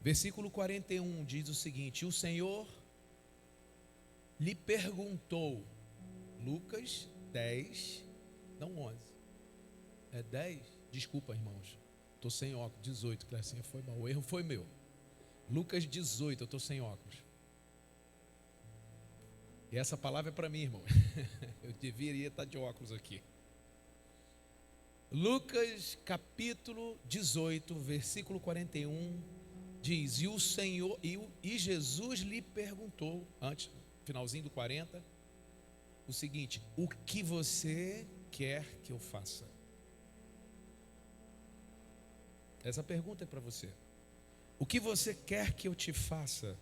Versículo 41 diz o seguinte: o Senhor lhe perguntou, Lucas 10, não 11, é 10, desculpa irmãos, estou sem óculos, 18, Clecinha, foi mal, o erro foi meu. Lucas 18, eu estou sem óculos. E essa palavra é para mim, irmão. Eu deveria estar de óculos aqui. Lucas capítulo 18, versículo 41, diz: e o Senhor, e Jesus lhe perguntou, antes, finalzinho do 40, o seguinte: o que você quer que eu faça? Essa pergunta é para você. O que você quer que eu te faça?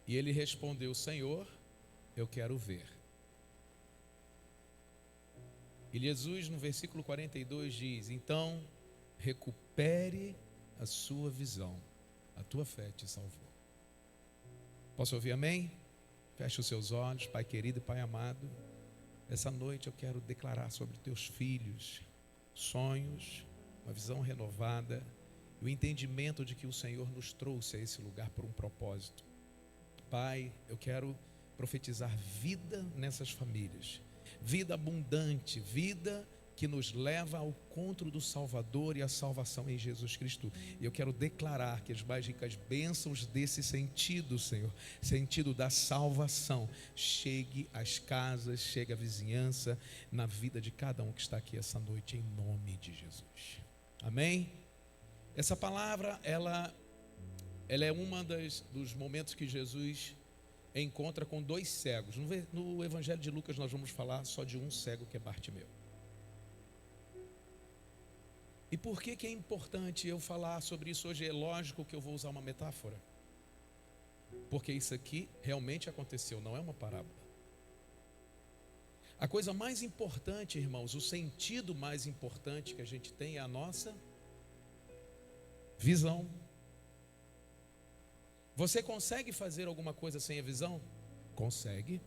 E ele respondeu: Senhor, eu quero ver. E Jesus, no versículo 42, diz: então, recupere a sua visão, a tua fé te salvou. Posso ouvir amém? Feche os seus olhos, Pai querido e Pai amado. Essa noite eu quero declarar sobre teus filhos sonhos, uma visão renovada, e o entendimento de que o Senhor nos trouxe a esse lugar por um propósito. Pai, eu quero profetizar vida nessas famílias, vida abundante, vida que nos leva ao encontro do Salvador e à salvação em Jesus Cristo. E eu quero declarar que as mais ricas bênçãos desse sentido, Senhor, sentido da salvação, chegue às casas, chegue à vizinhança, na vida de cada um que está aqui essa noite, em nome de Jesus. Amém? Essa palavra, ela é uma dos momentos que Jesus encontra com dois cegos. No Evangelho de Lucas nós vamos falar só de um cego, que é Bartimeu. E por que é importante eu falar sobre isso hoje? É lógico que eu vou usar uma metáfora, porque isso aqui realmente aconteceu, não é uma parábola. A coisa mais importante, irmãos, o sentido mais importante que a gente tem é a nossa visão. Você consegue fazer alguma coisa sem a visão? Consegue.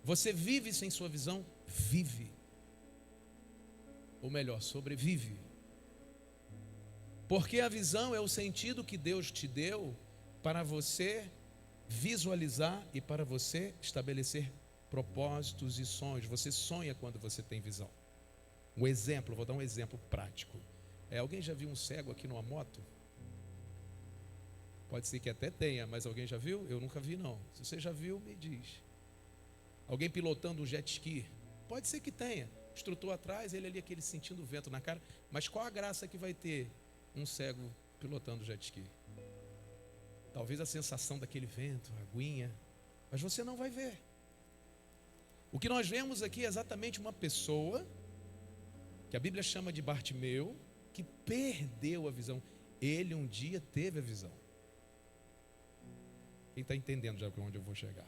Você vive sem sua visão? Vive. Ou melhor, sobrevive. Porque a visão é o sentido que Deus te deu para você visualizar e para você estabelecer propósitos e sonhos. Você sonha quando você tem visão. Um exemplo, vou dar um exemplo prático. Alguém já viu um cego aqui numa moto? Pode ser que até tenha, mas alguém já viu? Eu nunca vi não. Se você já viu, me diz. Alguém pilotando um jet ski? Pode ser que tenha. O instrutor atrás, ele ali aquele sentindo o vento na cara. Mas qual a graça que vai ter um cego pilotando jet ski? Talvez a sensação daquele vento, a aguinha, mas você não vai ver. O que nós vemos aqui é exatamente uma pessoa que a Bíblia chama de Bartimeu, que perdeu a visão. Ele um dia teve a visão. Quem está entendendo já para onde eu vou chegar?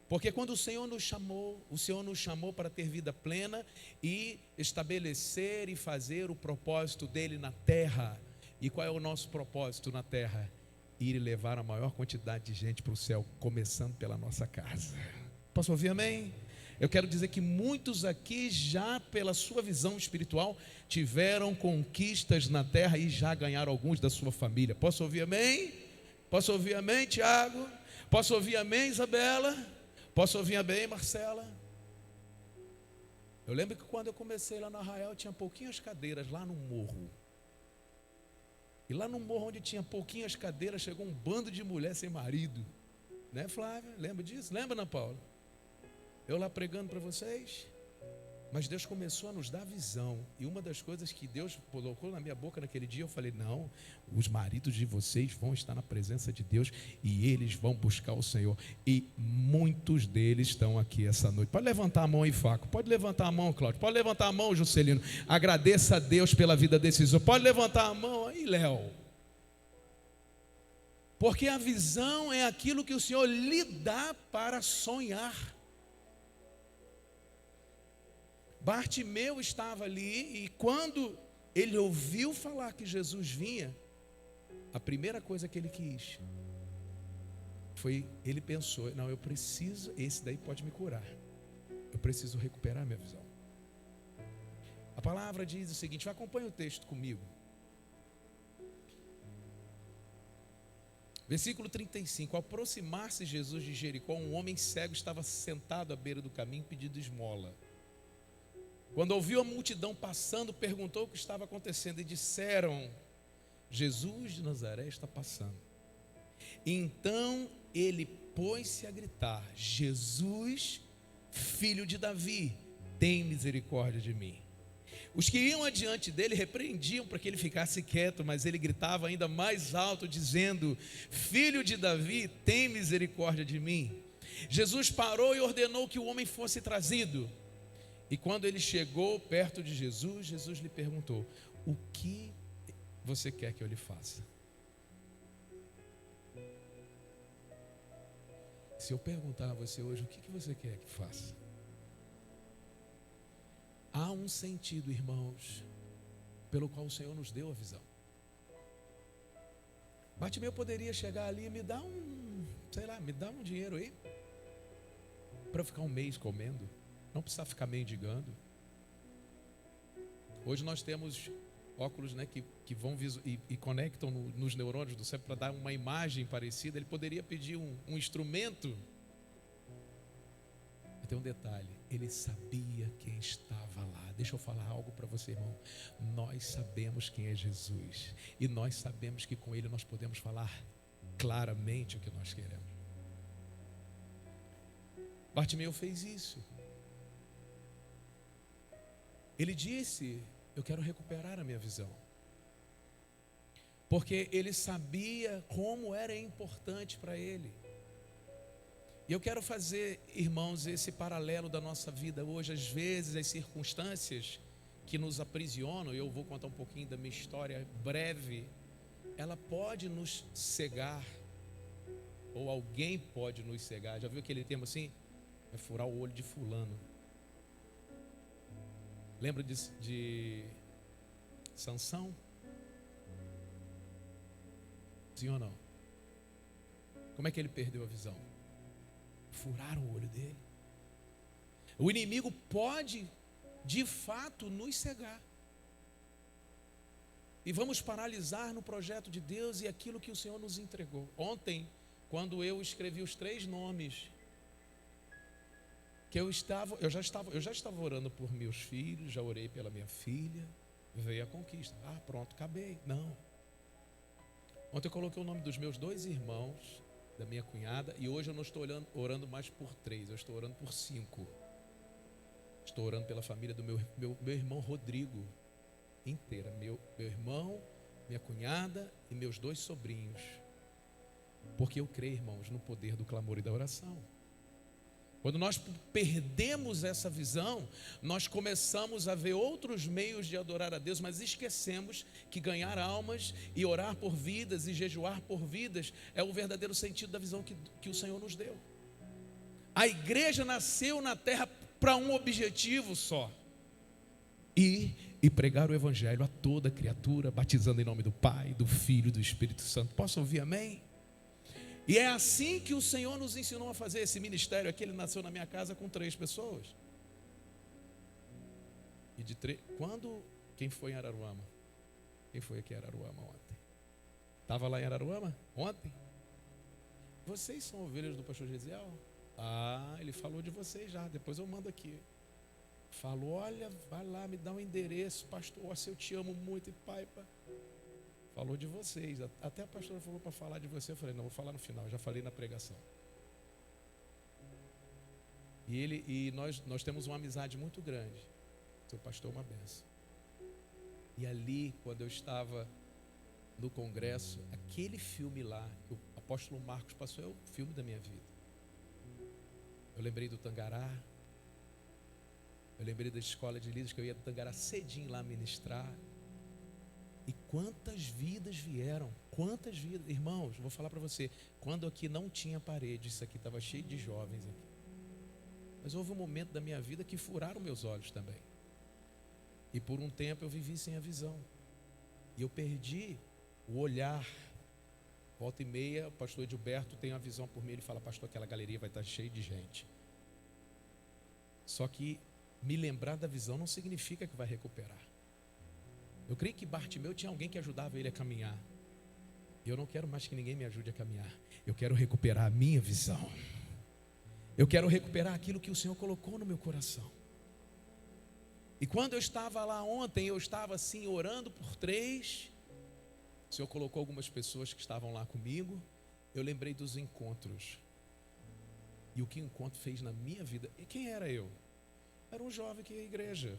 Porque quando o Senhor nos chamou para ter vida plena e estabelecer e fazer o propósito dele na terra. E qual é o nosso propósito na terra? Ir e levar a maior quantidade de gente para o céu, começando pela nossa casa. Posso ouvir amém? Eu quero dizer que muitos aqui já pela sua visão espiritual tiveram conquistas na terra e já ganharam alguns da sua família. Posso ouvir amém? Posso ouvir amém, Tiago? Posso ouvir amém, Isabela? Posso ouvir amém, Marcela? Eu lembro que quando eu comecei lá no Arraial tinha pouquinhas cadeiras lá no morro. E lá no morro onde tinha pouquinhas cadeiras chegou um bando de mulher sem marido. Né, Flávia? Lembra disso? Lembra, Ana Paula? Eu lá pregando para vocês. Mas Deus começou a nos dar visão. E uma das coisas que Deus colocou na minha boca naquele dia, eu falei: não, os maridos de vocês vão estar na presença de Deus e eles vão buscar o Senhor. E muitos deles estão aqui essa noite. Pode levantar a mão aí, Faco. Pode levantar a mão, Cláudio. Pode levantar a mão, Juscelino. Agradeça a Deus pela vida desses homens. Pode levantar a mão aí, Léo. Porque a visão é aquilo que o Senhor lhe dá para sonhar. Bartimeu estava ali e quando ele ouviu falar que Jesus vinha, a primeira coisa que ele quis foi, ele pensou: não, eu preciso, esse daí pode me curar, eu preciso recuperar minha visão. A palavra diz o seguinte, acompanha o texto comigo. Versículo 35, ao aproximar-se Jesus de Jericó, um homem cego estava sentado à beira do caminho pedindo esmola. Quando ouviu a multidão passando, perguntou o que estava acontecendo e disseram, Jesus de Nazaré está passando. Então ele pôs-se a gritar, Jesus, filho de Davi, tem misericórdia de mim. Os que iam adiante dele repreendiam para que ele ficasse quieto, mas ele gritava ainda mais alto, dizendo, filho de Davi, tem misericórdia de mim. Jesus parou e ordenou que o homem fosse trazido. E quando ele chegou perto de Jesus, Jesus lhe perguntou, o que você quer que eu lhe faça? Se eu perguntar a você hoje, o que você quer que faça? Há um sentido, irmãos, pelo qual o Senhor nos deu a visão. Bartimeu poderia chegar ali e me dar me dá um dinheiro aí, para eu ficar um mês comendo, não precisar ficar mendigando. Hoje nós temos óculos, né, que vão e conectam nos neurônios do cérebro para dar uma imagem parecida. Ele poderia pedir um instrumento. Mas tem um detalhe, ele sabia quem estava lá. Deixa eu falar algo para você, irmão. Nós sabemos quem é Jesus e nós sabemos que com ele nós podemos falar claramente o que nós queremos. Bartimeu fez isso. Ele disse, eu quero recuperar a minha visão. Porque ele sabia como era importante para ele. E eu quero fazer, irmãos, esse paralelo da nossa vida hoje. Às vezes as circunstâncias que nos aprisionam, eu vou contar um pouquinho da minha história breve, ela pode nos cegar, ou alguém pode nos cegar. Já viu aquele termo assim? É furar o olho de fulano. Lembra de Sansão? Sim ou não? Como é que ele perdeu a visão? Furaram o olho dele. O inimigo pode, de fato, nos cegar. E vamos paralisar no projeto de Deus e aquilo que o Senhor nos entregou. Ontem, quando eu escrevi os 3 nomes, que eu já estava orando por meus filhos, já orei pela minha filha, veio a conquista. Ah, pronto, acabei. Não. Ontem eu coloquei o nome dos meus 2 irmãos, da minha cunhada, e hoje eu não estou orando mais por 3, eu estou orando por 5. Estou orando pela família do meu irmão Rodrigo inteira, meu irmão, minha cunhada e meus 2 sobrinhos, porque eu creio, irmãos, no poder do clamor e da oração. Quando nós perdemos essa visão, nós começamos a ver outros meios de adorar a Deus, mas esquecemos que ganhar almas e orar por vidas e jejuar por vidas é o verdadeiro sentido da visão que o Senhor nos deu. A igreja nasceu na terra para um objetivo só: ir e pregar o evangelho a toda criatura, batizando em nome do Pai, do Filho e do Espírito Santo. Posso ouvir amém? E é assim que o Senhor nos ensinou a fazer esse ministério aqui. Ele nasceu na minha casa com 3 pessoas. E de 3, quem foi em Araruama? Quem foi aqui em Araruama ontem? Estava lá em Araruama ontem? Vocês são ovelhas do pastor Gesiel? Ah, ele falou de vocês já, depois eu mando aqui. Falou, olha, vai lá, me dá um endereço, pastor, eu te amo muito, e pai, falou de vocês. Até a pastora falou para falar de você. Eu falei, não, vou falar no final, já falei na pregação. E nós temos uma amizade muito grande. Seu pastor é uma benção. E ali, quando eu estava no congresso, aquele filme lá, que o apóstolo Marcos passou, é o filme da minha vida. Eu lembrei do Tangará. Eu lembrei da escola de líderes, que eu ia do Tangará cedinho lá ministrar. E quantas vidas vieram, quantas vidas, irmãos, vou falar para você, quando aqui não tinha parede, isso aqui estava cheio de jovens aqui. Mas houve um momento da minha vida que furaram meus olhos também. E por um tempo eu vivi sem a visão. E eu perdi o olhar. Volta e meia, o pastor Edilberto tem a visão por mim, ele fala, pastor, aquela galeria vai estar cheia de gente. Só que me lembrar da visão não significa que vai recuperar. Eu creio que Bartimeu tinha alguém que ajudava ele a caminhar. E eu não quero mais que ninguém me ajude a caminhar. Eu quero recuperar a minha visão. Eu quero recuperar aquilo que o Senhor colocou no meu coração. E quando eu estava lá ontem, eu estava assim orando por 3. O Senhor colocou algumas pessoas que estavam lá comigo. Eu lembrei dos encontros. E o que o encontro fez na minha vida. E quem era eu? Era um jovem que ia à igreja.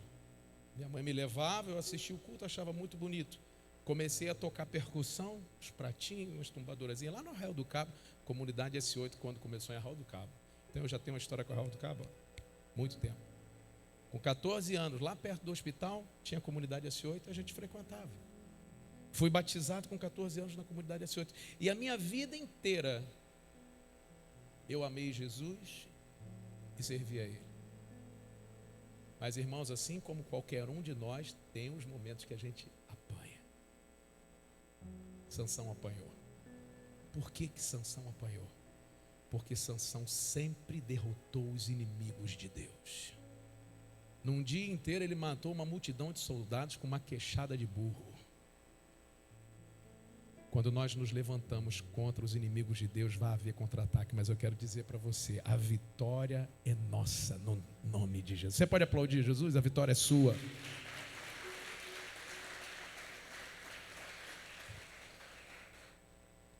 Minha mãe me levava, eu assistia o culto, achava muito bonito. Comecei a tocar percussão, os pratinhos, umas tumbadorazinhas, lá no Arraial do Cabo, comunidade S8, quando começou em Arraial do Cabo. Então eu já tenho uma história com o Arraial do Cabo há muito tempo. Com 14 anos, lá perto do hospital, tinha a comunidade S8, a gente frequentava. Fui batizado com 14 anos na comunidade S8. E a minha vida inteira, eu amei Jesus e servi a Ele. Mas, irmãos, assim como qualquer um de nós, tem os momentos que a gente apanha. Sansão apanhou. Por que Sansão apanhou? Porque Sansão sempre derrotou os inimigos de Deus. Num dia inteiro ele matou uma multidão de soldados com uma queixada de burro. Quando nós nos levantamos contra os inimigos de Deus, vai haver contra-ataque. Mas eu quero dizer para você, a vitória é nossa, no nome de Jesus. Você pode aplaudir Jesus? A vitória é sua.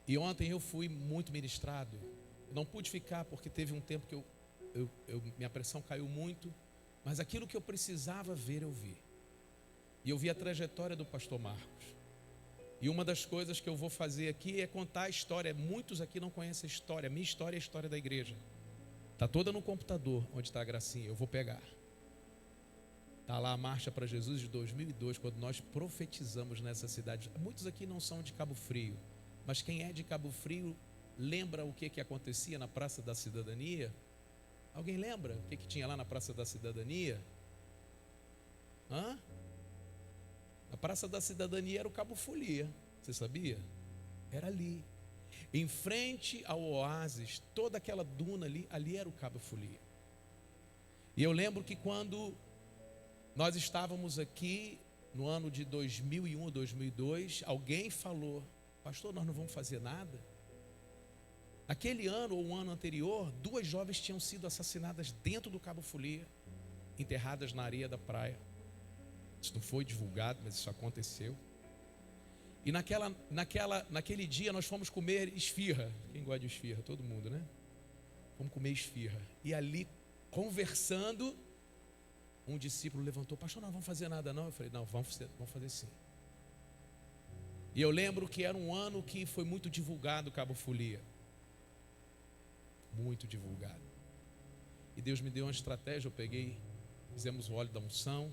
E ontem eu fui muito ministrado. Eu não pude ficar porque teve um tempo que minha pressão caiu muito. Mas aquilo que eu precisava ver, eu vi. E eu vi a trajetória do pastor Marcos. E uma das coisas que eu vou fazer aqui é contar a história. Muitos aqui não conhecem a história. A minha história é a história da igreja. Está toda no computador, onde está a gracinha. Eu vou pegar. Está lá a Marcha para Jesus de 2002, quando nós profetizamos nessa cidade. Muitos aqui não são de Cabo Frio. Mas quem é de Cabo Frio lembra o que acontecia na Praça da Cidadania? Alguém lembra o que tinha lá na Praça da Cidadania? A Praça da Cidadania era o Cabo Folia, você sabia? Era ali. Em frente ao oásis, toda aquela duna ali era o Cabo Folia. E eu lembro que quando nós estávamos aqui, no ano de 2001, 2002, alguém falou: pastor, nós não vamos fazer nada? Aquele ano ou um ano anterior, 2 jovens tinham sido assassinadas dentro do Cabo Folia, enterradas na areia da praia. Isso não foi divulgado, mas isso aconteceu. E naquele dia nós fomos comer esfirra. Quem gosta de esfirra? Todo mundo, né? Fomos comer esfirra. E ali, conversando, um discípulo levantou: pastor, não vamos fazer nada não? Eu falei: não, vamos fazer sim. E eu lembro que era um ano que foi muito divulgado o Cabo Folia. Muito divulgado. E Deus me deu uma estratégia. Fizemos o óleo da unção.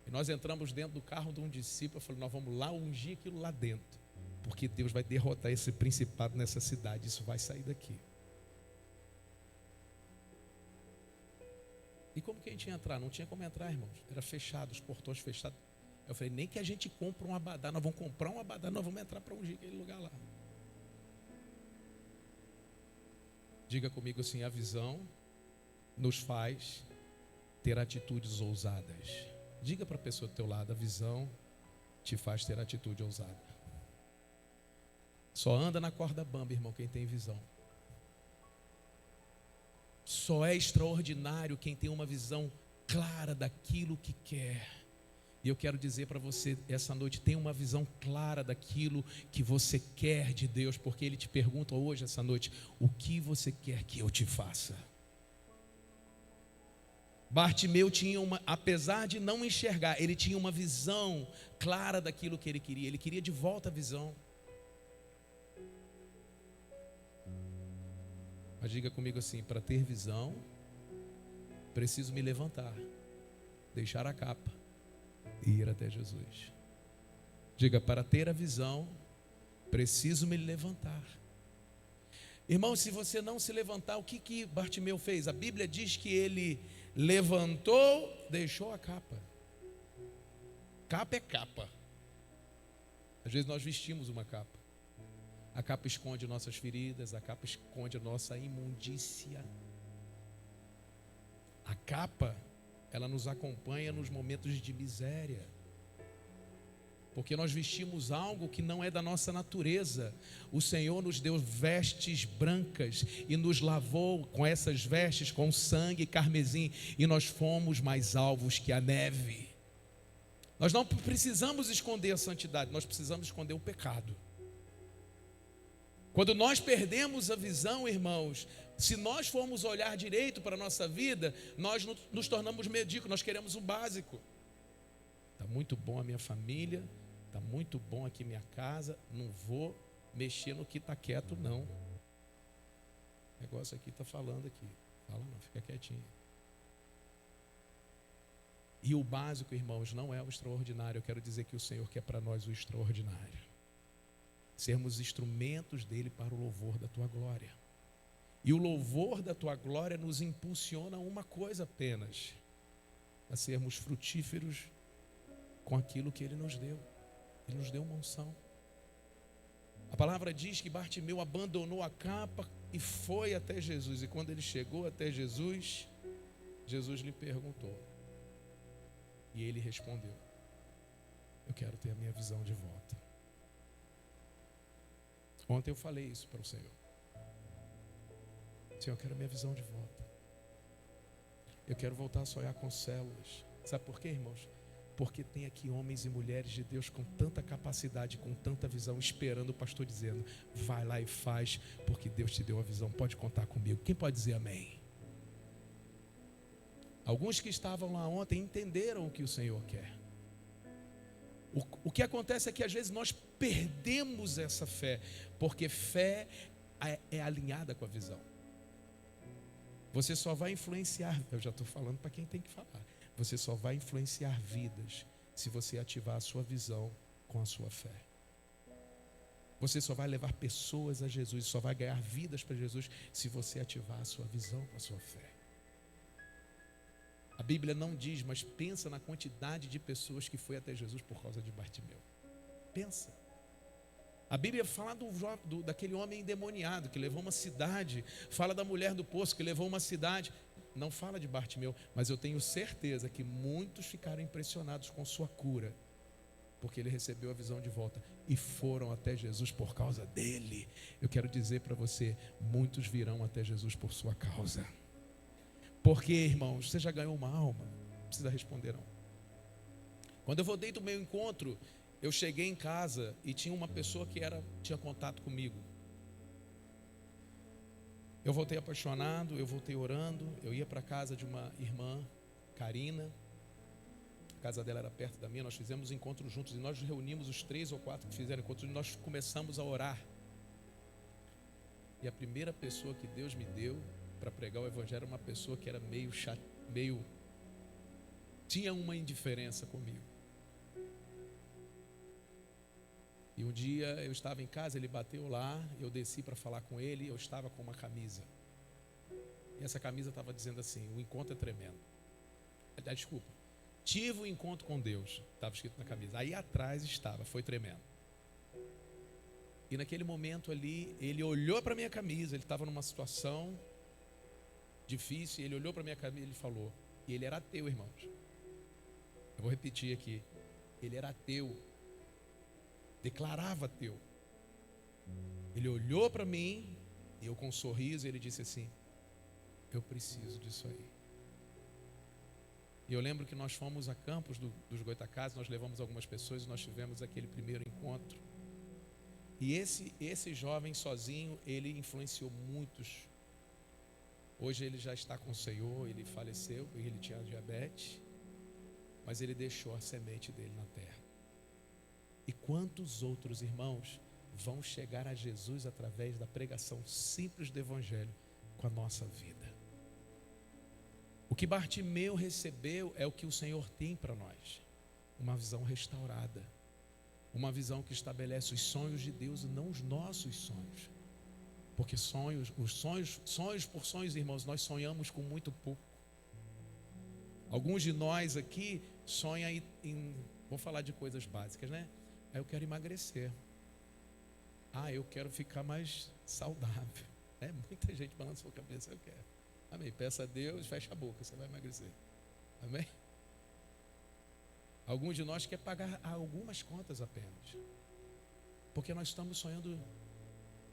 E nós entramos dentro do carro de um discípulo. Eu falei: nós vamos lá ungir aquilo lá dentro, porque Deus vai derrotar esse principado nessa cidade. Isso vai sair daqui. E como que a gente ia entrar? Não tinha como entrar, irmãos. Era fechado, os portões fechados. Eu falei: nem que a gente compre um abadá. Nós vamos comprar um abadá, nós vamos entrar para ungir aquele lugar lá. Diga comigo assim: a visão nos faz ter atitudes ousadas. Diga para a pessoa do teu lado: a visão te faz ter atitude ousada. Só anda na corda bamba, irmão, quem tem visão. Só é extraordinário quem tem uma visão clara daquilo que quer. E eu quero dizer para você essa noite: tenha uma visão clara daquilo que você quer de Deus, porque Ele te pergunta hoje, essa noite: o que você quer que eu te faça? Bartimeu tinha apesar de não enxergar, ele tinha uma visão clara daquilo que ele queria de volta a visão. Mas diga comigo assim: para ter visão, preciso me levantar, deixar a capa e ir até Jesus. Diga: para ter a visão, preciso me levantar. Irmão, se você não se levantar, o que Bartimeu fez? A Bíblia diz que ele levantou, deixou a capa. Capa é capa. Às vezes nós vestimos uma capa. A capa esconde nossas feridas, a capa esconde a nossa imundícia. A capa, ela nos acompanha nos momentos de miséria. Porque nós vestimos algo que não é da nossa natureza. O Senhor nos deu vestes brancas e nos lavou com essas vestes com sangue carmesim, e nós fomos mais alvos que a neve. Nós não precisamos esconder a santidade, nós precisamos esconder o pecado. Quando nós perdemos a visão, irmãos, se nós formos olhar direito para a nossa vida, nós nos tornamos medíocres, nós queremos o básico. Está muito bom a minha família, está muito bom aqui minha casa, não vou mexer no que está quieto não. O negócio aqui está falando aqui. Fala não, fica quietinho. E o básico, irmãos, não é o extraordinário. Eu quero dizer que o Senhor quer para nós o extraordinário. Sermos instrumentos dele para o louvor da tua glória. E o louvor da tua glória nos impulsiona a uma coisa apenas: a sermos frutíferos com aquilo que ele nos deu. Ele nos deu uma unção. A palavra diz que Bartimeu abandonou a capa e foi até Jesus. E quando ele chegou até Jesus, Jesus lhe perguntou. E ele respondeu: eu quero ter a minha visão de volta. Ontem eu falei isso para o Senhor. Senhor, eu quero a minha visão de volta. Eu quero voltar a sonhar com células. Sabe por quê, irmãos? Porque tem aqui homens e mulheres de Deus com tanta capacidade, com tanta visão, esperando o pastor dizendo: vai lá e faz, porque Deus te deu a visão, pode contar comigo. Quem pode dizer amém? Alguns que estavam lá ontem entenderam o que o Senhor quer. O que acontece é que às vezes nós perdemos essa fé, porque fé é alinhada com a visão. Você só vai influenciar, eu já estou falando para quem tem que falar. Você só vai influenciar vidas se você ativar a sua visão com a sua fé. Você só vai levar pessoas a Jesus, só vai ganhar vidas para Jesus se você ativar a sua visão com a sua fé. A Bíblia não diz, mas pensa na quantidade de pessoas que foi até Jesus por causa de Bartimeu. Pensa. A Bíblia fala daquele homem endemoniado que levou uma cidade, fala da mulher do poço que levou uma cidade. Não fala de Bartimeu, mas eu tenho certeza que muitos ficaram impressionados com sua cura, porque ele recebeu a visão de volta e foram até Jesus por causa dele. Eu quero dizer para você, muitos virão até Jesus por sua causa. Porque, irmãos, você já ganhou uma alma? Não precisa responder não. Quando eu voltei do meu encontro, eu cheguei em casa e tinha uma pessoa que tinha contato comigo. Eu voltei apaixonado, eu voltei orando, eu ia para a casa de uma irmã, Karina. A casa dela era perto da minha, nós fizemos encontros juntos e nós reunimos os 3 ou 4 que fizeram encontros e nós começamos a orar. E a primeira pessoa que Deus me deu para pregar o evangelho era uma pessoa que era meio tinha uma indiferença comigo. E um dia eu estava em casa, ele bateu lá, eu desci para falar com ele, eu estava com uma camisa. E essa camisa estava dizendo assim: o encontro é tremendo. Desculpa, tive um encontro com Deus, estava escrito na camisa. Aí atrás estava, foi tremendo. E naquele momento ali, ele olhou para a minha camisa, ele estava numa situação difícil, ele olhou para a minha camisa e ele falou, e ele era ateu, irmãos. Eu vou repetir aqui, ele era ateu. Declarava ateu. Ele olhou para mim, e eu com um sorriso, ele disse assim: eu preciso disso aí. E eu lembro que nós fomos a Campos dos Goitacazes, nós levamos algumas pessoas e nós tivemos aquele primeiro encontro. E esse jovem sozinho, ele influenciou muitos. Hoje ele já está com o Senhor, ele faleceu, ele tinha diabetes, mas ele deixou a semente dele na terra. E quantos outros irmãos vão chegar a Jesus através da pregação simples do Evangelho com a nossa vida? O que Bartimeu recebeu é o que o Senhor tem para nós: uma visão restaurada, uma visão que estabelece os sonhos de Deus e não os nossos sonhos. Porque sonhos por sonhos, irmãos, nós sonhamos com muito pouco. Alguns de nós aqui sonham vou falar de coisas básicas, né? Eu quero emagrecer. Eu quero ficar mais saudável. Muita gente balançou a cabeça, eu quero. Amém. Peça a Deus, fecha a boca, você vai emagrecer. Amém? Alguns de nós quer pagar algumas contas apenas, porque nós estamos sonhando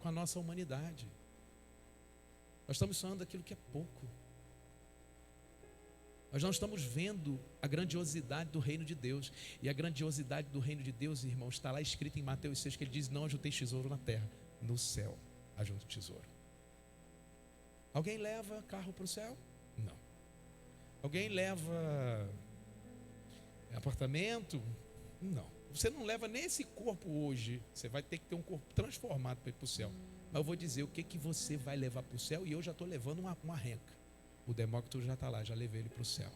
com a nossa humanidade. Nós estamos sonhando aquilo que é pouco. Nós não estamos vendo a grandiosidade do reino de Deus. E a grandiosidade do reino de Deus, irmãos, está lá escrito em Mateus 6, que ele diz: não ajunteis tesouro na terra, no céu ajunte tesouro. Alguém leva carro para o céu? Não. Alguém leva apartamento? Não. Você não leva nem esse corpo hoje. Você vai ter que ter um corpo transformado para ir para o céu. Mas eu vou dizer o que você vai levar para o céu. E eu já estou levando uma renca. O Demócrito já está lá, já levei ele para o céu.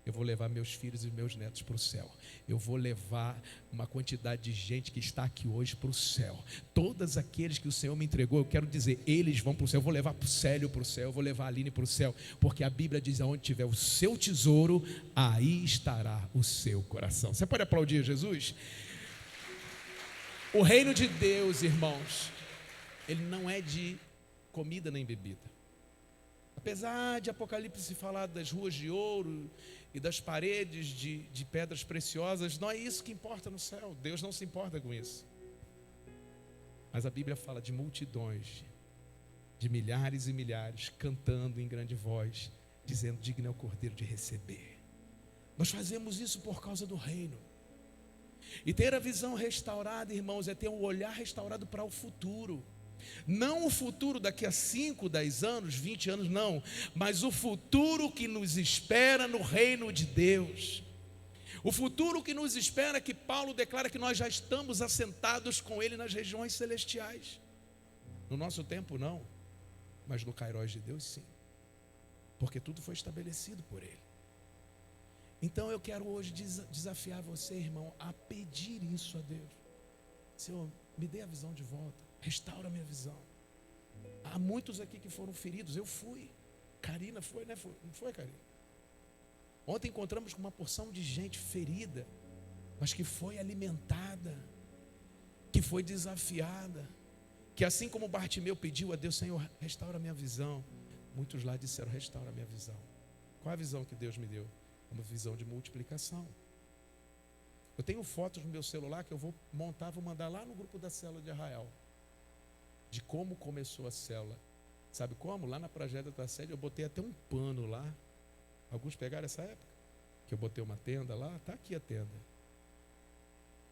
Eu vou levar meus filhos e meus netos para o céu. Eu vou levar uma quantidade de gente que está aqui hoje para o céu. Todos aqueles que o Senhor me entregou, eu quero dizer, eles vão para o céu. Eu vou levar para o Célio para o céu, eu vou levar a Aline para o céu, porque a Bíblia diz: aonde tiver o seu tesouro, aí estará o seu coração. Você pode aplaudir Jesus? O reino de Deus, irmãos, ele não é de comida nem bebida. Apesar de Apocalipse falar das ruas de ouro e das paredes de pedras preciosas, não é isso que importa no céu. Deus não se importa com isso. Mas a Bíblia fala de multidões, de milhares e milhares, cantando em grande voz, dizendo: digno é o Cordeiro de receber. Nós fazemos isso por causa do reino. E ter a visão restaurada, irmãos, é ter um olhar restaurado para o futuro. Não o futuro daqui a 5, 10 anos, 20 anos, não. Mas o futuro que nos espera no reino de Deus. O futuro que nos espera, que Paulo declara que nós já estamos assentados com Ele nas regiões celestiais. No nosso tempo não, mas no Kairos de Deus sim. Porque tudo foi estabelecido por Ele. Então eu quero hoje desafiar você, irmão, a pedir isso a Deus. Senhor, me dê a visão de volta. Restaura a minha visão. Há muitos aqui que foram feridos. Eu fui. Karina foi, né? Não foi, Karina? Ontem encontramos com uma porção de gente ferida, mas que foi alimentada, que foi desafiada, que assim como Bartimeu pediu a Deus: Senhor, restaura a minha visão. Muitos lá disseram: restaura a minha visão. Qual é a visão que Deus me deu? Uma visão de multiplicação. Eu tenho fotos no meu celular que eu vou montar, vou mandar lá no grupo da célula de Arraial, de como começou a célula. Sabe como? Lá na Tragédia da Sede eu botei até um pano lá. Alguns pegaram essa época? Que eu botei uma tenda lá, está aqui a tenda.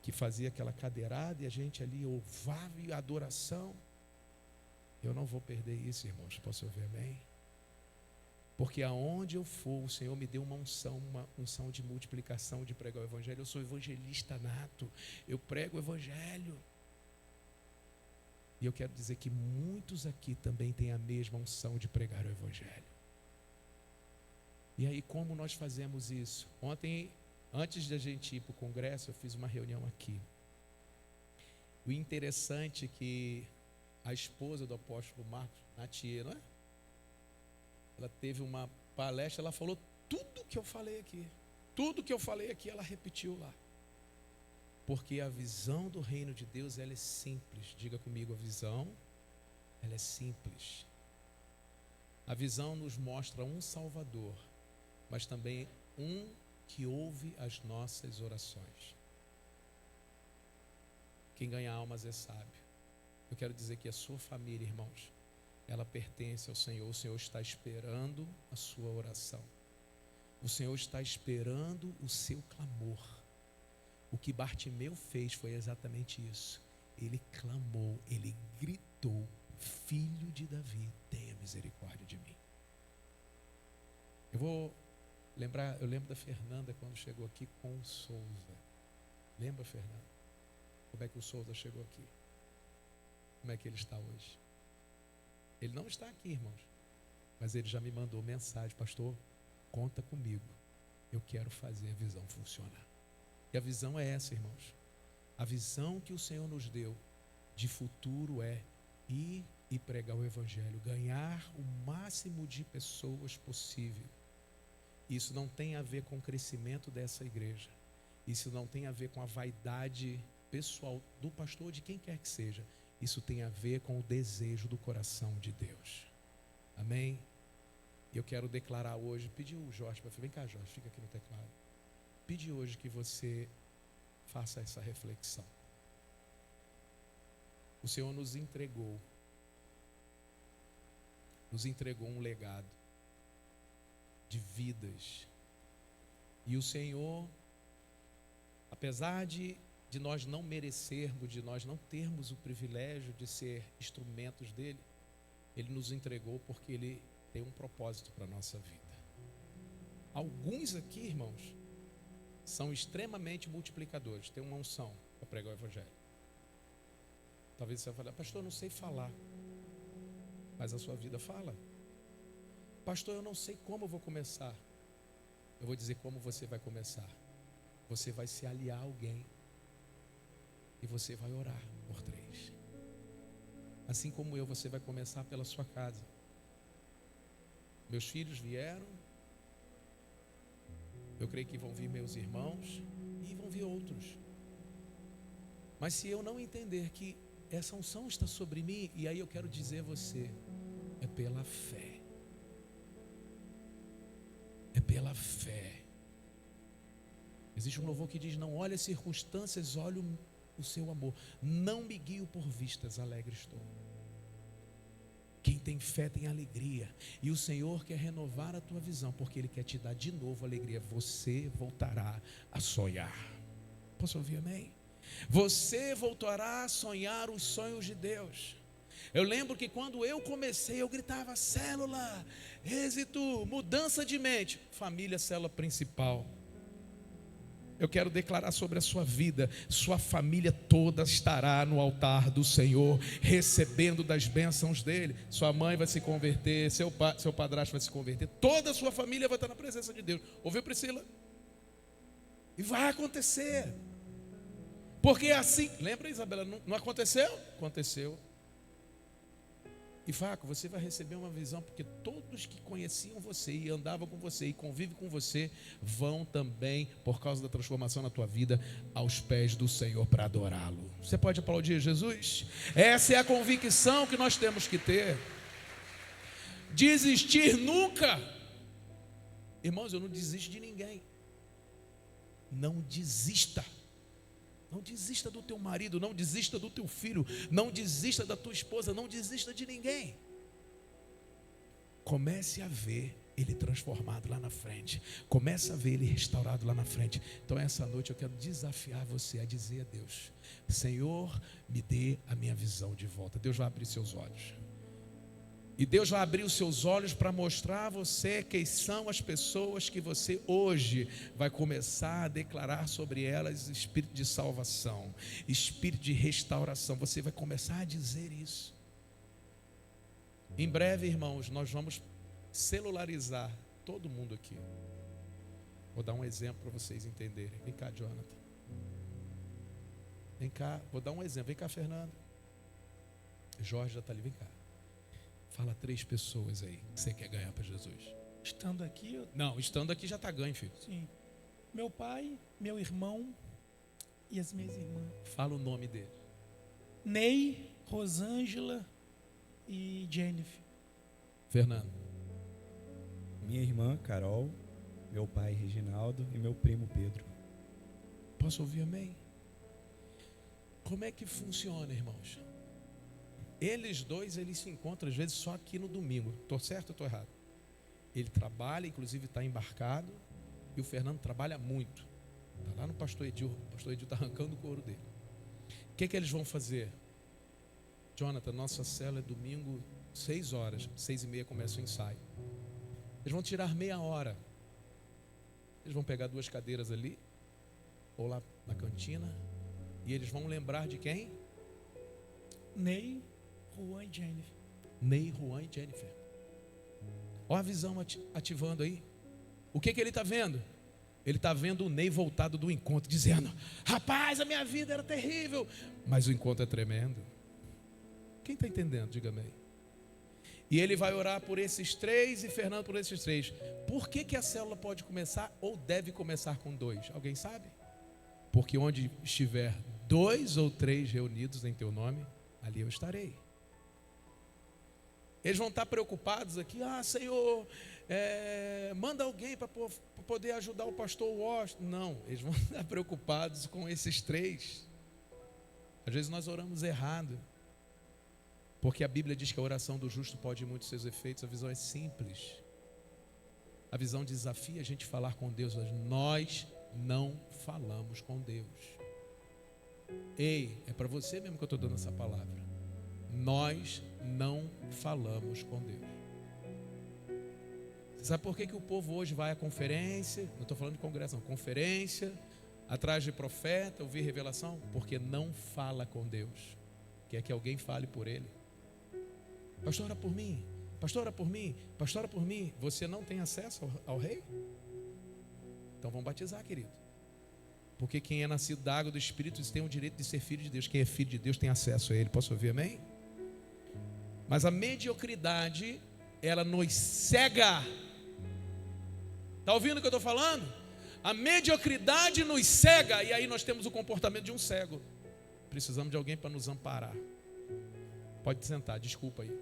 Que fazia aquela cadeirada e a gente ali louvava e adoração. Eu não vou perder isso, irmãos. Posso ouvir amém? Porque aonde eu for, o Senhor me deu uma unção de multiplicação, de pregar o Evangelho. Eu sou evangelista nato. Eu prego o Evangelho. E eu quero dizer que muitos aqui também têm a mesma unção de pregar o Evangelho. E aí, como nós fazemos isso? Ontem, antes de a gente ir para o congresso, eu fiz uma reunião aqui. O interessante é que a esposa do apóstolo Marcos, Natie, não é? Ela teve uma palestra, ela falou tudo que eu falei aqui. Tudo que eu falei aqui, ela repetiu lá. Porque a visão do reino de Deus, ela é simples. Diga comigo, a visão, ela é simples. A visão nos mostra um Salvador, mas também um que ouve as nossas orações. Quem ganha almas é sábio. Eu quero dizer que a sua família, irmãos, ela pertence ao Senhor. O Senhor está esperando a sua oração. O Senhor está esperando o seu clamor. O que Bartimeu fez foi exatamente isso. Ele clamou, ele gritou: Filho de Davi, tenha misericórdia de mim. Eu lembro da Fernanda quando chegou aqui com o Souza. Lembra, Fernanda? Como é que o Souza chegou aqui? Como é que ele está hoje? Ele não está aqui, irmãos, mas ele já me mandou mensagem: pastor, conta comigo, eu quero fazer a visão funcionar. E a visão é essa, irmãos. A visão que o Senhor nos deu de futuro é ir e pregar o Evangelho, ganhar o máximo de pessoas possível. Isso não tem a ver com o crescimento dessa igreja. Isso não tem a ver com a vaidade pessoal do pastor, de quem quer que seja. Isso tem a ver com o desejo do coração de Deus. Amém? E eu quero declarar hoje, pedir o Jorge para vem cá, Jorge, fica aqui no teclado. Pedir hoje que você faça essa reflexão. O Senhor nos entregou um legado de vidas. E o Senhor, apesar de nós não merecermos, de nós não termos o privilégio de ser instrumentos dele, Ele nos entregou porque Ele tem um propósito para a nossa vida. Alguns aqui, irmãos, são extremamente multiplicadores, tem uma unção para pregar o Evangelho. Talvez você vai falar, pastor, eu não sei falar, mas a sua vida fala. Pastor, eu não sei como eu vou começar. Eu vou dizer como você vai começar. Você vai se aliar a alguém e você vai orar por 3. Assim como eu, você vai começar pela sua casa. Meus filhos vieram, eu creio que vão vir meus irmãos e vão vir outros. Mas se eu não entender que essa unção está sobre mim, e aí eu quero dizer a você, é pela fé. É pela fé. Existe um louvor que diz, não olhe as circunstâncias, olhe o seu amor. Não me guio por vistas, alegre estou. Quem tem fé tem alegria. E o Senhor quer renovar a tua visão, porque Ele quer te dar de novo alegria. Você voltará a sonhar. Posso ouvir amém? Você voltará a sonhar os sonhos de Deus. Eu lembro que quando eu comecei, eu gritava, célula, êxito, mudança de mente. Família, célula principal. Eu quero declarar sobre a sua vida, sua família toda estará no altar do Senhor, recebendo das bênçãos dEle. Sua mãe vai se converter, seu padrasto vai se converter, toda a sua família vai estar na presença de Deus. Ouviu, Priscila? E vai acontecer. Porque é assim, lembra, Isabela, não aconteceu? Aconteceu. E Faco, você vai receber uma visão, porque todos que conheciam você e andavam com você e convivem com você, vão também, por causa da transformação na tua vida, aos pés do Senhor para adorá-lo. Você pode aplaudir Jesus? Essa é a convicção que nós temos que ter. Desistir nunca. Irmãos, eu não desisto de ninguém. Não desista. Não desista do teu marido, não desista do teu filho, não desista da tua esposa, não desista de ninguém. Comece a ver ele transformado lá na frente. Comece a ver ele restaurado lá na frente. Então essa noite eu quero desafiar você a dizer a Deus, Senhor, me dê a minha visão de volta. Deus vai abrir seus olhos. E Deus vai abrir os seus olhos para mostrar a você quem são as pessoas que você hoje vai começar a declarar sobre elas espírito de salvação, espírito de restauração. Você vai começar a dizer isso. Em breve, irmãos, nós vamos celularizar todo mundo aqui. Vou dar um exemplo para vocês entenderem. Vem cá, Jonathan. Vem cá, vou dar um exemplo. Vem cá, Fernando. Jorge já está ali, vem cá. Fala 3 pessoas aí que você quer ganhar para Jesus. Estando aqui? Não, estando aqui já está ganho, filho. Sim. Meu pai, meu irmão e as minhas irmãs. Fala o nome dele. Ney, Rosângela e Jennifer. Fernando. Minha irmã, Carol, meu pai, Reginaldo e meu primo, Pedro. Posso ouvir amém? Como é que funciona, irmãos? Eles se encontram às vezes só aqui no domingo. Estou certo ou estou errado? Ele trabalha, inclusive está embarcado. E o Fernando trabalha muito. Está lá no pastor Edil. O pastor Edil está arrancando o couro dele. O que eles vão fazer? Jonathan, nossa célula é domingo 6 horas, 6h30 começa o ensaio. Eles vão tirar meia hora. Eles vão pegar 2 cadeiras ali, ou lá na cantina, e eles vão lembrar de quem? Ney, Juan e Jennifer. Ney, Juan e Jennifer. Olha a visão ativando aí. O que ele está vendo? Ele está vendo o Ney voltado do encontro, dizendo: rapaz, a minha vida era terrível, mas o encontro é tremendo. Quem está entendendo? Diga amém. E ele vai orar por esses 3 e Fernando por esses 3. Por que a célula pode começar ou deve começar com 2? Alguém sabe? Porque onde estiver 2 ou 3 reunidos em teu nome, ali eu estarei. Eles vão estar preocupados aqui, Senhor, manda alguém para poder ajudar o pastor Washington. Não, eles vão estar preocupados com esses 3. Às vezes nós oramos errado, porque a Bíblia diz que a oração do justo pode muitos seus efeitos. A visão é simples. A visão desafia a gente falar com Deus, mas nós não falamos com Deus. Ei, é para você mesmo que eu estou dando essa palavra. Nós não falamos com Deus. Você sabe por que o povo hoje vai à conferência? Não estou falando de congresso, não. Conferência, atrás de profeta, ouvir revelação? Porque não fala com Deus. Quer que alguém fale por ele. Pastor, ora por mim. Pastor, ora por mim. Pastor, ora por mim. Você não tem acesso ao rei? Então vamos batizar, querido. Porque quem é nascido da água do Espírito tem o direito de ser filho de Deus. Quem é filho de Deus tem acesso a ele. Posso ouvir amém? Mas a mediocridade, ela nos cega. Está ouvindo o que eu estou falando? A mediocridade nos cega. E aí nós temos o comportamento de um cego. Precisamos de alguém para nos amparar. Pode sentar, desculpa aí.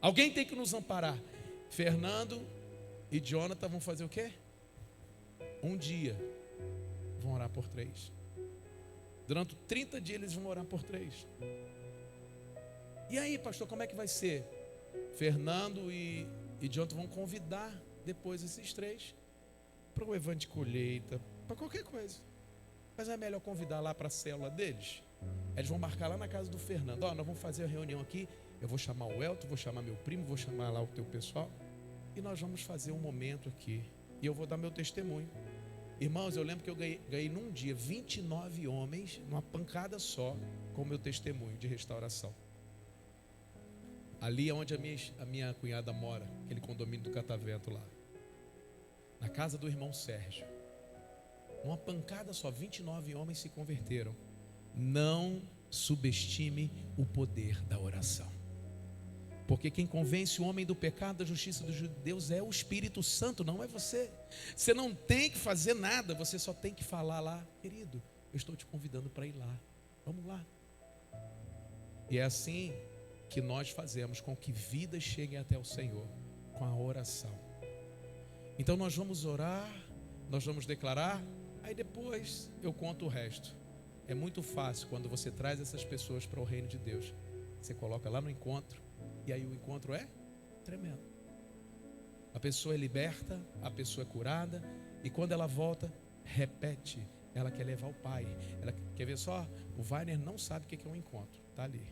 Alguém tem que nos amparar. Fernando e Jonathan vão fazer o quê? Um dia vão orar por 3. Durante 30 dias eles vão orar por 3. E aí, pastor, como é que vai ser? Fernando e Jonathan vão convidar depois esses 3 para o evento de colheita, para qualquer coisa. Mas é melhor convidar lá para a célula deles. Eles vão marcar lá na casa do Fernando. Nós vamos fazer a reunião aqui. Eu vou chamar o Elton, vou chamar meu primo, vou chamar lá o teu pessoal. E nós vamos fazer um momento aqui. E eu vou dar meu testemunho. Irmãos, eu lembro que eu ganhei num dia 29 homens, numa pancada só, com o meu testemunho de restauração. Ali é onde a minha cunhada mora, aquele condomínio do Catavento lá. Na casa do irmão Sérgio. Numa pancada só, 29 homens se converteram. Não subestime o poder da oração. Porque quem convence o homem do pecado, da justiça dos judeus é o Espírito Santo, não é você. Você não tem que fazer nada, você só tem que falar lá. Querido, eu estou te convidando para ir lá. Vamos lá. E é assim que nós fazemos com que vidas cheguem até o Senhor, com a oração. Então nós vamos orar, nós vamos declarar, aí depois eu conto o resto. É muito fácil quando você traz essas pessoas para o reino de Deus. Você coloca lá no encontro, e aí o encontro é tremendo. A pessoa é liberta, a pessoa é curada, e quando ela volta, repete. Ela quer levar o pai. Ela quer ver só, o Wagner não sabe o que é um encontro, está ali.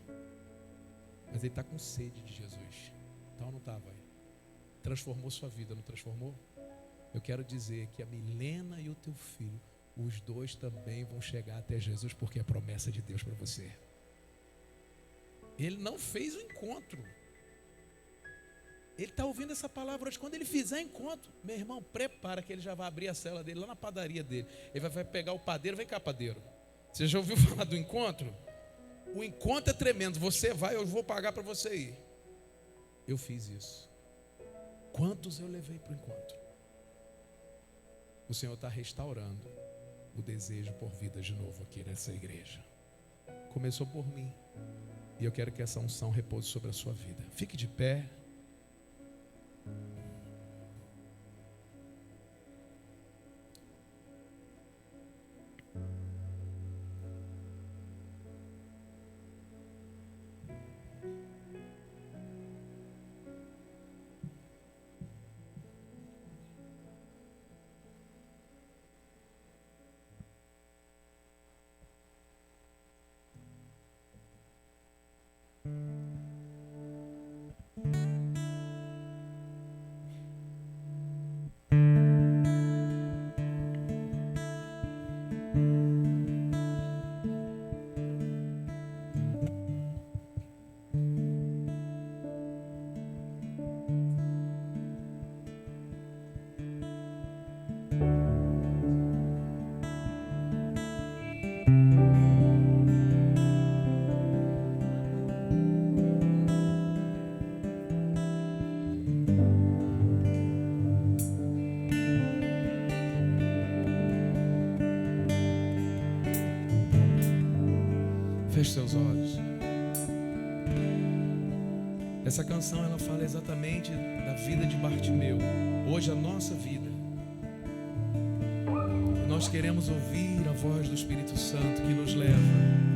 Mas ele está com sede de Jesus. Então não está, vai. Transformou sua vida, não transformou? Eu quero dizer que a Milena e o teu filho, os 2 também vão chegar até Jesus, porque é promessa de Deus para você. Ele não fez o encontro. Ele está ouvindo essa palavra hoje. Quando ele fizer encontro, meu irmão, prepara que ele já vai abrir a cela dele lá na padaria dele. Ele vai pegar o padeiro. Vem cá, padeiro. Você já ouviu falar do encontro? O encontro é tremendo. Você vai, eu vou pagar para você ir. Eu fiz isso. Quantos eu levei para o encontro? O Senhor está restaurando o desejo por vida de novo aqui nessa igreja. Começou por mim. E eu quero que essa unção repouse sobre a sua vida. Fique de pé. Feche seus olhos. Essa canção ela fala exatamente da vida de Bartimeu, hoje a nossa vida. E nós queremos ouvir a voz do Espírito Santo que nos leva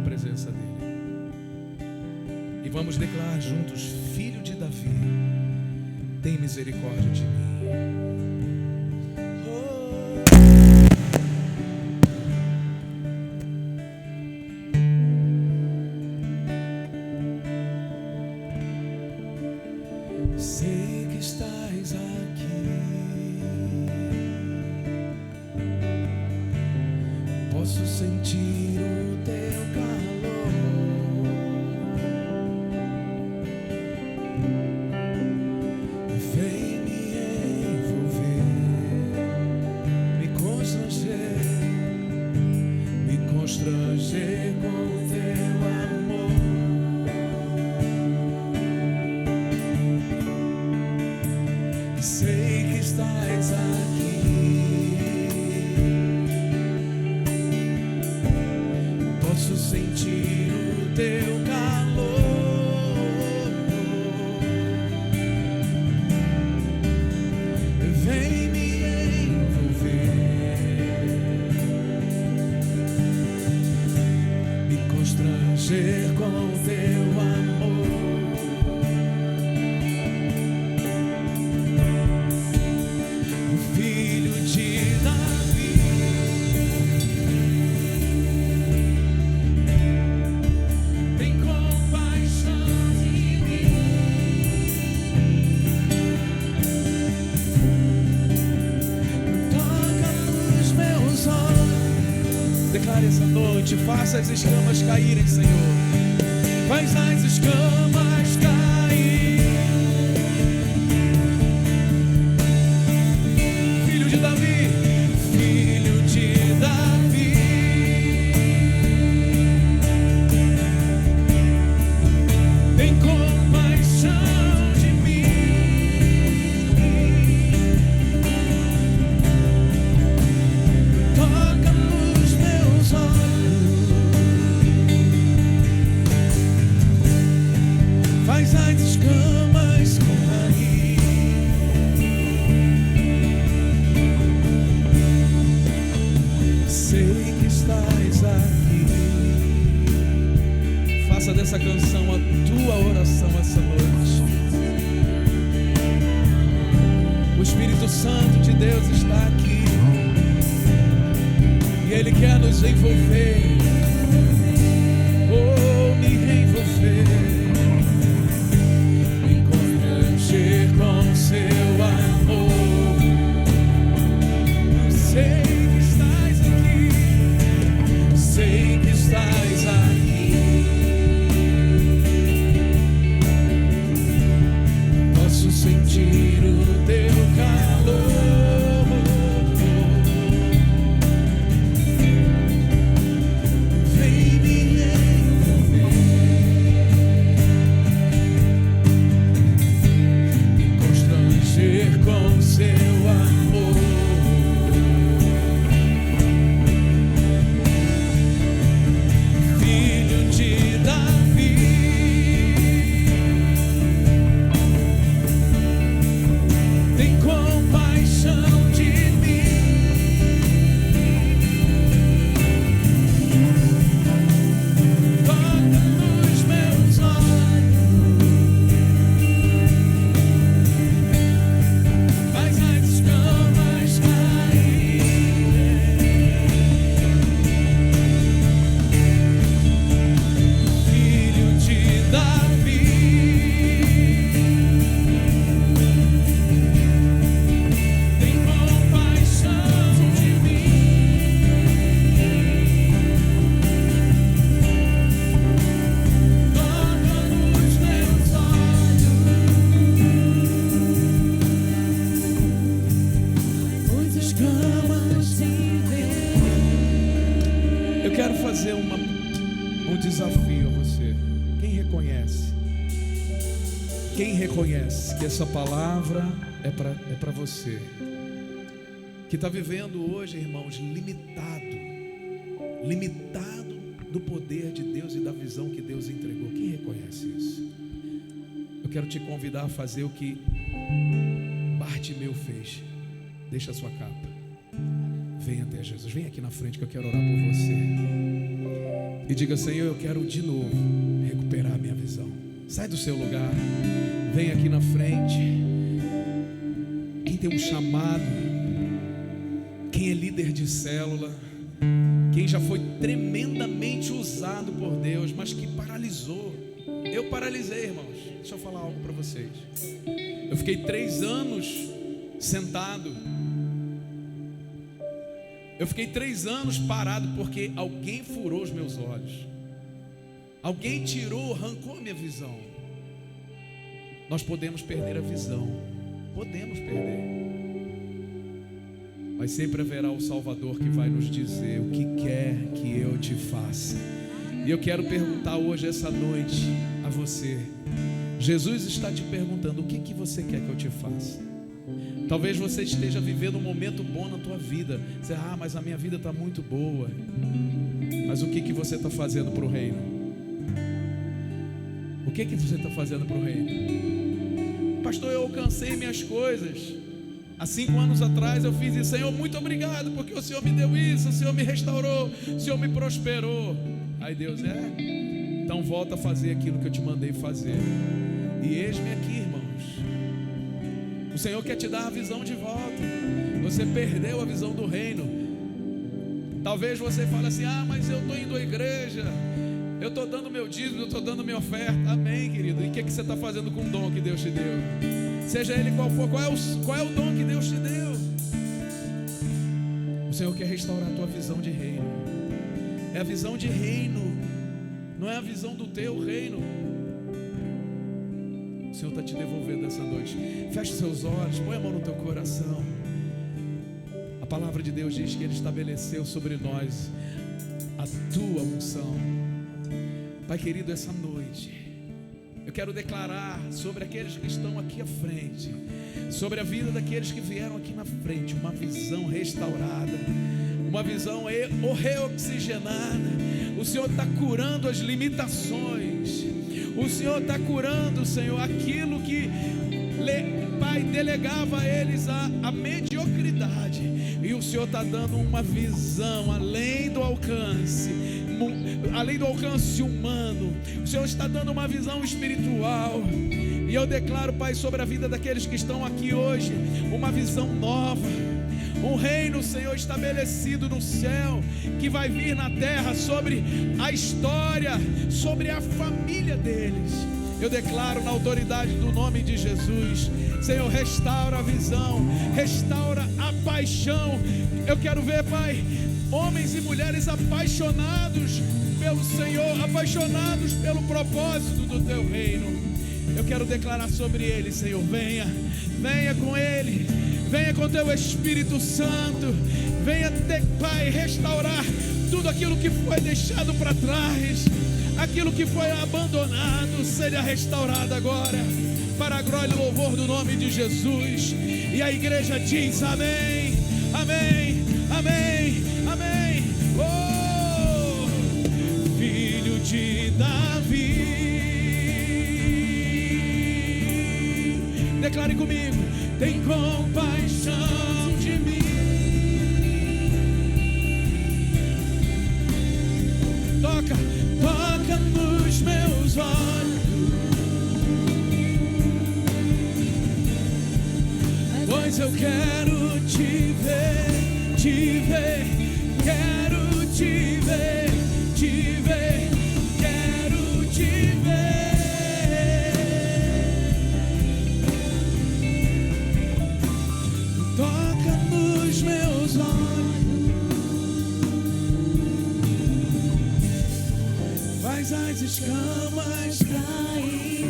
à presença dele. E vamos declarar juntos: filho de Davi, tem misericórdia de mim. Sei que estás aqui, posso sentir o teu calor, vem me envolver, me constranger com teu amor. Sei que estás aqui, posso sentir o teu calor, vem me envolver, me constranger com teu amor. Declare essa noite: faça as escamas caírem, Senhor. Faz as escamas cair. Filho de Davi, filho de Davi, tem compaixão de mim. Toca nos meus olhos, faz as escamas cair. Sei que estás aqui. Faça dessa canção a tua oração essa noite. O Espírito Santo de Deus está aqui e Ele quer nos envolver. Oh, me envolver, me constranger com seu amor. Sei que estás aqui, sei que estás aqui. Posso sentir o teu calor, vem me envolver, me constranger com seu amor. Filho de Davi, tem compaixão de mim. Toca nos meus olhos, faz as escamas caírem. Filho de Davi, tem compaixão de mim. Toca nos meus olhos, as escamas caírem. Eu quero fazer um desafio a você. Quem reconhece que essa palavra é para você, que está vivendo hoje, irmãos, limitado do poder de Deus e da visão que Deus entregou? Quem reconhece isso? Eu quero te convidar a fazer o que Bartimeu fez. Deixa a sua capa. Venha até Jesus. Vem aqui na frente que eu quero orar por você. E diga: Senhor, eu quero de novo recuperar a minha visão. Sai do seu lugar. Vem aqui na frente. Quem tem um chamado, quem é líder de célula, quem já foi tremendamente usado por Deus, mas que paralisou. Eu paralisei, irmãos. Deixa eu falar algo para vocês. Eu fiquei 3 anos sentado. Eu fiquei 3 anos parado porque alguém furou os meus olhos. Alguém tirou, arrancou a minha visão. Nós podemos perder a visão. Podemos perder. Mas sempre haverá o Salvador que vai nos dizer o que quer que eu te faça. E eu quero perguntar hoje, essa noite, a você. Jesus está te perguntando: o que você quer que eu te faça? Talvez você esteja vivendo um momento bom na tua vida. Você, mas a minha vida está muito boa. Mas o que você está fazendo para o reino? O que você está fazendo para o reino? Pastor, eu alcancei minhas coisas. Há 5 anos atrás eu fiz isso. Senhor, muito obrigado, porque o Senhor me deu isso, o Senhor me restaurou, o Senhor me prosperou. Aí Deus, então volta a fazer aquilo que eu te mandei fazer. E eis-me aqui, irmãos. O Senhor quer te dar a visão de volta. Você perdeu a visão do reino. Talvez você fale assim: mas eu estou indo à igreja, eu estou dando meu dízimo, eu estou dando minha oferta. Amém, querido. E o que você está fazendo com o dom que Deus te deu? Seja ele qual for, qual é o dom que Deus te deu? O Senhor quer restaurar a tua visão de reino. É a visão de reino, não é a visão do teu reino. O Senhor está te devolvendo essa noite. Feche seus olhos, põe a mão no teu coração. A palavra de Deus diz que Ele estabeleceu sobre nós a tua unção. Pai querido, essa noite eu quero declarar sobre aqueles que estão aqui à frente, sobre a vida daqueles que vieram aqui na frente, uma visão restaurada, uma visão reoxigenada. O Senhor está curando as limitações. O Senhor está curando, Senhor, aquilo que Pai delegava a eles a mediocridade. E o Senhor está dando uma visão além do alcance humano. O Senhor está dando uma visão espiritual. E eu declaro, Pai, sobre a vida daqueles que estão aqui hoje, uma visão nova. Um reino, Senhor, estabelecido no céu, que vai vir na terra sobre a história, sobre a família deles. Eu declaro na autoridade do nome de Jesus, Senhor, restaura a visão, restaura a paixão. Eu quero ver, Pai, homens e mulheres apaixonados pelo Senhor, apaixonados pelo propósito do Teu reino. Eu quero declarar sobre eles, Senhor, venha com Ele. Venha com Teu Espírito Santo. Venha, Pai, restaurar tudo aquilo que foi deixado para trás, aquilo que foi abandonado, seja restaurado agora, para a glória e louvor do nome de Jesus. E a igreja diz amém, amém, amém, amém. Oh, filho de Davi, declare comigo: tem compaixão de mim. Toca nos meus olhos, pois eu quero te ver, quero te ver, quero te ver. Toca nos meus olhos, faz as escamas cair.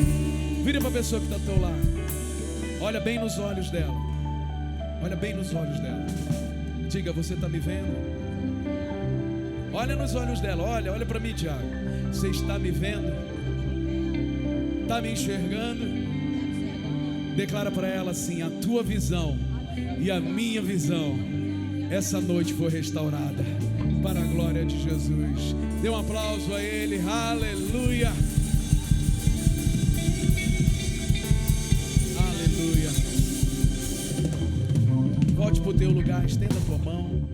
Vira para a pessoa que está ao teu lado. Olha bem nos olhos dela. Olha bem nos olhos dela. Diga: você está me vendo? Olha nos olhos dela. Olha para mim, Tiago. Você está me vendo? Está me enxergando? Declara para ela assim: a tua visão e a minha visão essa noite foi restaurada, para a glória de Jesus. Dê um aplauso a Ele. Aleluia. Volte para o teu lugar, estenda a tua mão.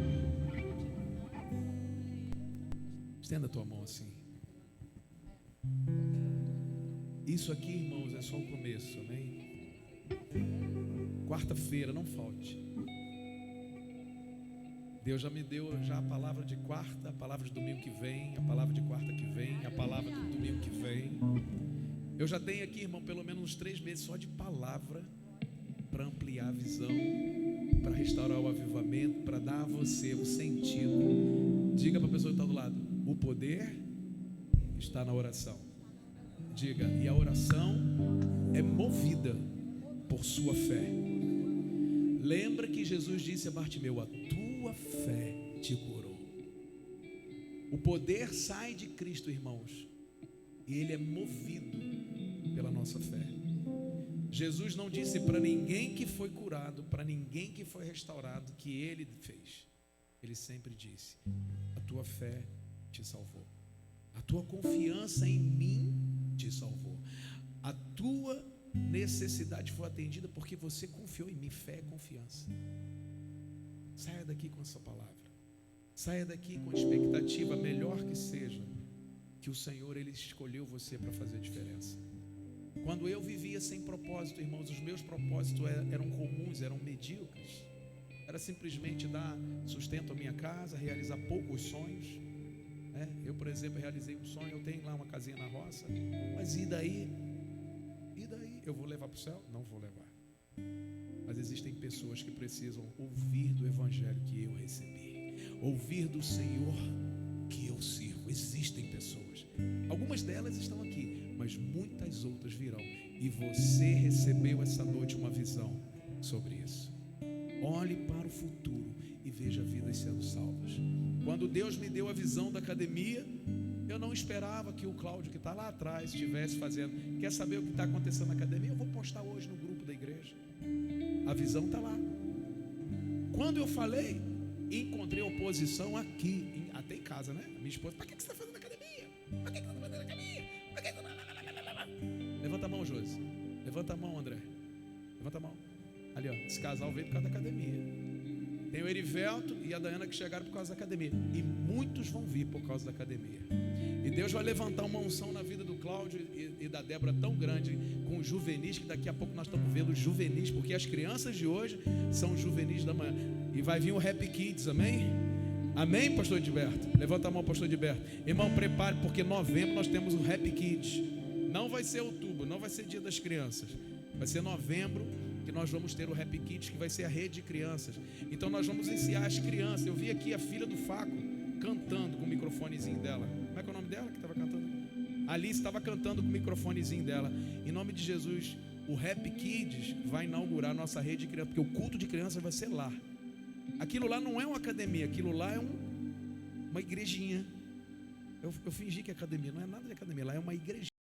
Estenda a tua mão assim. Isso aqui, irmãos, é só o começo, amém? Quarta-feira, não falte. Deus já me deu a palavra de quarta, a palavra de domingo que vem, a palavra de quarta que vem, a palavra do domingo que vem. Eu já tenho aqui, irmão, pelo menos uns 3 meses só de palavra para ampliar a visão, para restaurar o avivamento, para dar a você o sentido. Diga para a pessoa que está do lado: o poder está na oração. Diga: e a oração é movida por sua fé. Lembra que Jesus disse a Bartimeu: a tua fé te curou. O poder sai de Cristo, irmãos, e ele é movido pela nossa fé. Jesus não disse para ninguém que foi curado, para ninguém que foi restaurado, que ele fez. Ele sempre disse: a tua fé te salvou. A tua confiança em mim te salvou. A tua necessidade foi atendida porque você confiou em mim. Fé é confiança. Saia daqui com essa palavra. Saia daqui com a expectativa, melhor que seja, que o Senhor, ele escolheu você para fazer a diferença. Quando eu vivia sem propósito, irmãos, os meus propósitos eram comuns, eram medíocres. Era simplesmente dar sustento à minha casa, realizar poucos sonhos. Eu, por exemplo, realizei um sonho. Eu tenho lá uma casinha na roça. Mas e daí? E daí? Eu vou levar para o céu? Não vou levar. Mas existem pessoas que precisam ouvir do evangelho que eu recebi, ouvir do Senhor que eu sirvo. Existem pessoas. Algumas delas estão aqui, mas muitas outras virão. E você recebeu essa noite uma visão sobre isso. Olhe para o futuro e veja vidas sendo salvas. Quando Deus me deu a visão da academia, eu não esperava que o Cláudio, que está lá atrás, estivesse fazendo. Quer saber o que está acontecendo na academia? Eu vou postar hoje no grupo da igreja. A visão está lá. Quando eu falei, encontrei oposição aqui, até em casa, né? Minha esposa: para que você está fazendo academia? Para que você está fazendo academia? Levanta a mão, Josi. Levanta a mão, André. Levanta a mão. Ali, ó, esse casal veio por causa da academia. Tem o Erivelto e a Dayana que chegaram por causa da academia. E muitos vão vir por causa da academia. E Deus vai levantar uma unção na vida do Cláudio e da Débora tão grande com os juvenis, que daqui a pouco nós estamos vendo os juvenis, porque as crianças de hoje são os juvenis da manhã. E vai vir o Happy Kids, amém? Amém, pastor Edberto? Levanta a mão, pastor Edberto. Irmão, prepare, porque em novembro nós temos o Happy Kids. Não vai ser outubro, não vai ser dia das crianças. Vai ser novembro que nós vamos ter o Happy Kids, que vai ser a rede de crianças. Então nós vamos ensinar as crianças. Eu vi aqui a filha do Faco cantando com o microfonezinho dela. Como é que é o nome dela que estava cantando? Alice estava cantando com o microfonezinho dela. Em nome de Jesus, o Happy Kids vai inaugurar a nossa rede de crianças, porque o culto de crianças vai ser lá. Aquilo lá não é uma academia, aquilo lá é uma igrejinha. Eu fingi que é academia, não é nada de academia, lá é uma igrejinha.